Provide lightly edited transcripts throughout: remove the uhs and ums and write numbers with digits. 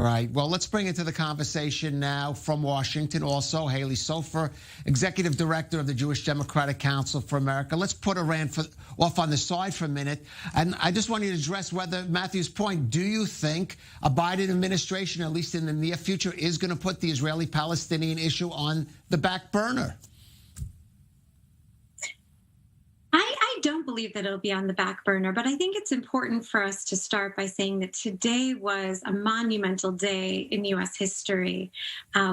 All right. Well, let's bring into the conversation now from Washington also, Halie Soifer, Executive Director of the Jewish Democratic Council for America. Let's put Iran off on the side for a minute. And I just want you to address whether, Matthew's point, do you think a Biden administration, at least in the near future, is going to put the Israeli-Palestinian issue on the back burner? I don't believe that it'll be on the back burner, but I think it's important for us to start by saying that today was a monumental day in U.S. history.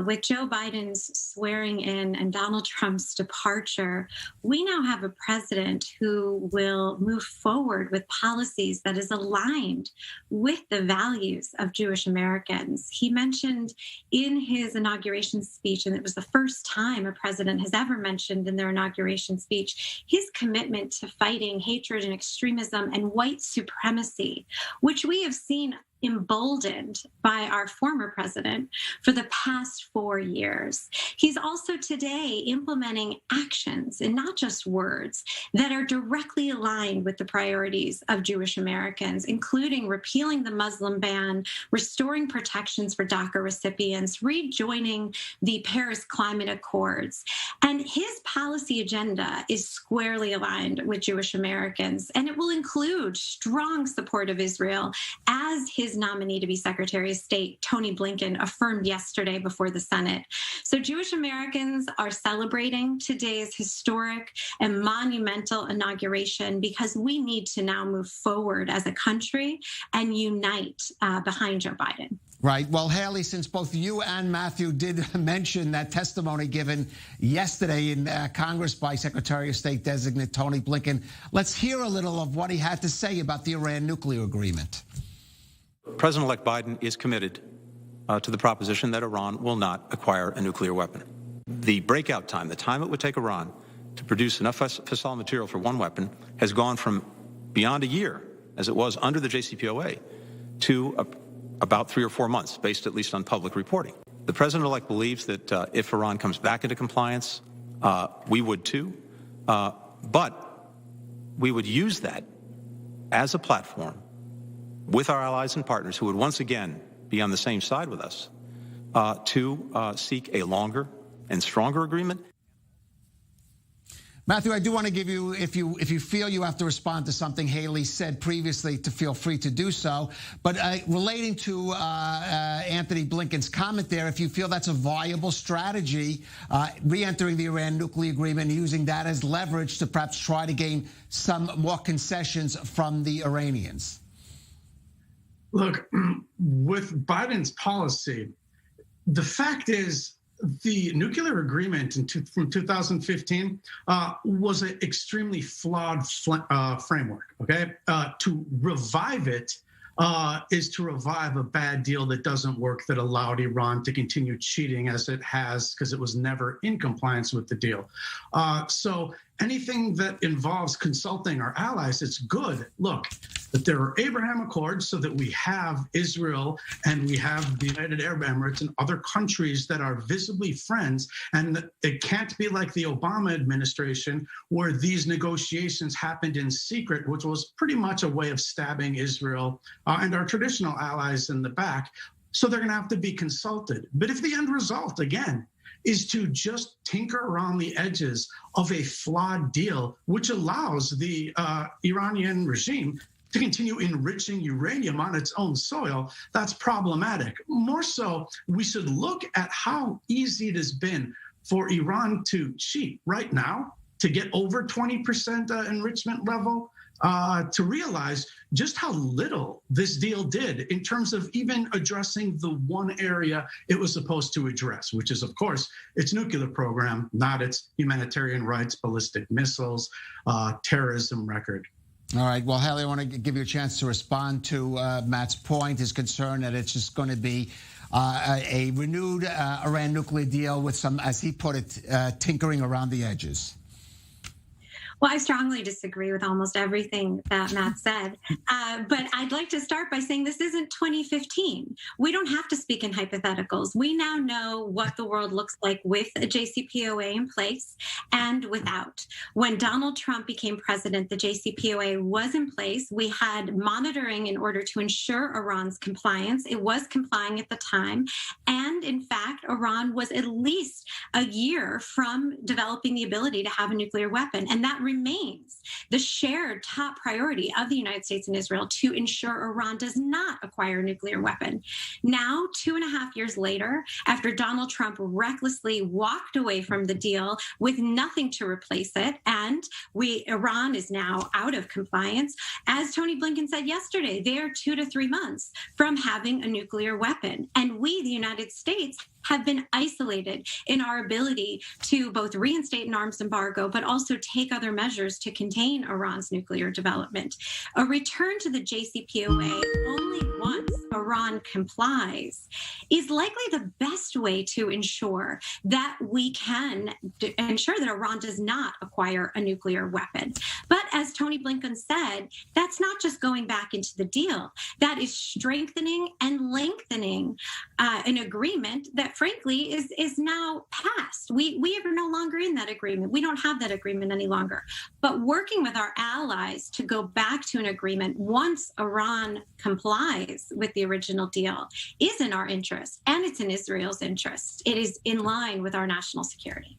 With Joe Biden's swearing in and Donald Trump's departure, we now have a president who will move forward with policies that is aligned with the values of Jewish Americans. He mentioned in his inauguration speech, and it was the first time a president has ever mentioned in their inauguration speech, his commitment to fighting hatred and extremism and white supremacy, which we have seen emboldened by our former president for the past 4 years. He's also today implementing actions and not just words that are directly aligned with the priorities of Jewish Americans, including repealing the Muslim ban, restoring protections for DACA recipients, rejoining the Paris Climate Accords. And his policy agenda is squarely aligned with Jewish Americans, and it will include strong support of Israel, as his nominee to be Secretary of State, Tony Blinken, affirmed yesterday before the Senate. So Jewish Americans are celebrating today's historic and monumental inauguration because we need to now move forward as a country and unite behind Joe Biden. Right. Well, Halie, since both you and Matthew did mention that testimony given yesterday in Congress by Secretary of State designate Tony Blinken, let's hear a little of what he had to say about the Iran nuclear agreement. President-elect Biden is committed to the proposition that Iran will not acquire a nuclear weapon. The breakout time, the time it would take Iran to produce enough fissile material for one weapon, has gone from beyond a year, as it was under the JCPOA, to about 3 or 4 months, based at least on public reporting. The president-elect believes that if Iran comes back into compliance, we would too, but we would use that as a platform with our allies and partners who would once again be on the same side with us to seek a longer and stronger agreement. Matthew, I do want to give you, if you feel you have to respond to something Halie said previously, to feel free to do so. But relating to Anthony Blinken's comment there, if you feel that's a viable strategy, re-entering the Iran nuclear agreement and using that as leverage to perhaps try to gain some more concessions from the Iranians. Look, with Biden's policy, the fact is, the nuclear agreement from 2015 was an extremely flawed framework, okay? To revive it is to revive a bad deal that doesn't work, that allowed Iran to continue cheating as it has, because it was never in compliance with the deal. So anything that involves consulting our allies, it's good. Look, that there are Abraham Accords so that we have Israel and we have the United Arab Emirates and other countries that are visibly friends. And it can't be like the Obama administration where these negotiations happened in secret, which was pretty much a way of stabbing Israel and our traditional allies in the back. So they're going to have to be consulted. But if the end result, again, is to just tinker around the edges of a flawed deal, which allows the Iranian regime to continue enriching uranium on its own soil, that's problematic. More so, we should look at how easy it has been for Iran to cheat right now, to get over 20% enrichment level, to realize just how little this deal did in terms of even addressing the one area it was supposed to address, which is, of course, its nuclear program, not its humanitarian rights, ballistic missiles, terrorism record. All right. Well, Halie, I want to give you a chance to respond to Matt's point, his concern that it's just going to be a renewed Iran nuclear deal with some, as he put it, tinkering around the edges. Well, I strongly disagree with almost everything that Matt said. But I'd like to start by saying this isn't 2015. We don't have to speak in hypotheticals. We now know what the world looks like with a JCPOA in place and without. When Donald Trump became president, the JCPOA was in place. We had monitoring in order to ensure Iran's compliance. It was complying at the time. And in fact, Iran was at least a year from developing the ability to have a nuclear weapon. And that remains the shared top priority of the United States and Israel to ensure Iran does not acquire a nuclear weapon. Now, 2.5 years later, after Donald Trump recklessly walked away from the deal with nothing to replace it, and Iran is now out of compliance, as Tony Blinken said yesterday, they are 2 to 3 months from having a nuclear weapon. And we, the United States, have been isolated in our ability to both reinstate an arms embargo, but also take other measures to contain Iran's nuclear development. A return to the JCPOA only once Iran complies is likely the best way to ensure that we can ensure that Iran does not acquire a nuclear weapon. But as Tony Blinken said, that's not just going back into the deal. That is strengthening and lengthening an agreement that frankly is now past. We are no longer in that agreement. We don't have that agreement any longer. But working with our allies to go back to an agreement once Iran complies with the original deal is in our interest, and it's in Israel's interest. It is in line with our national security.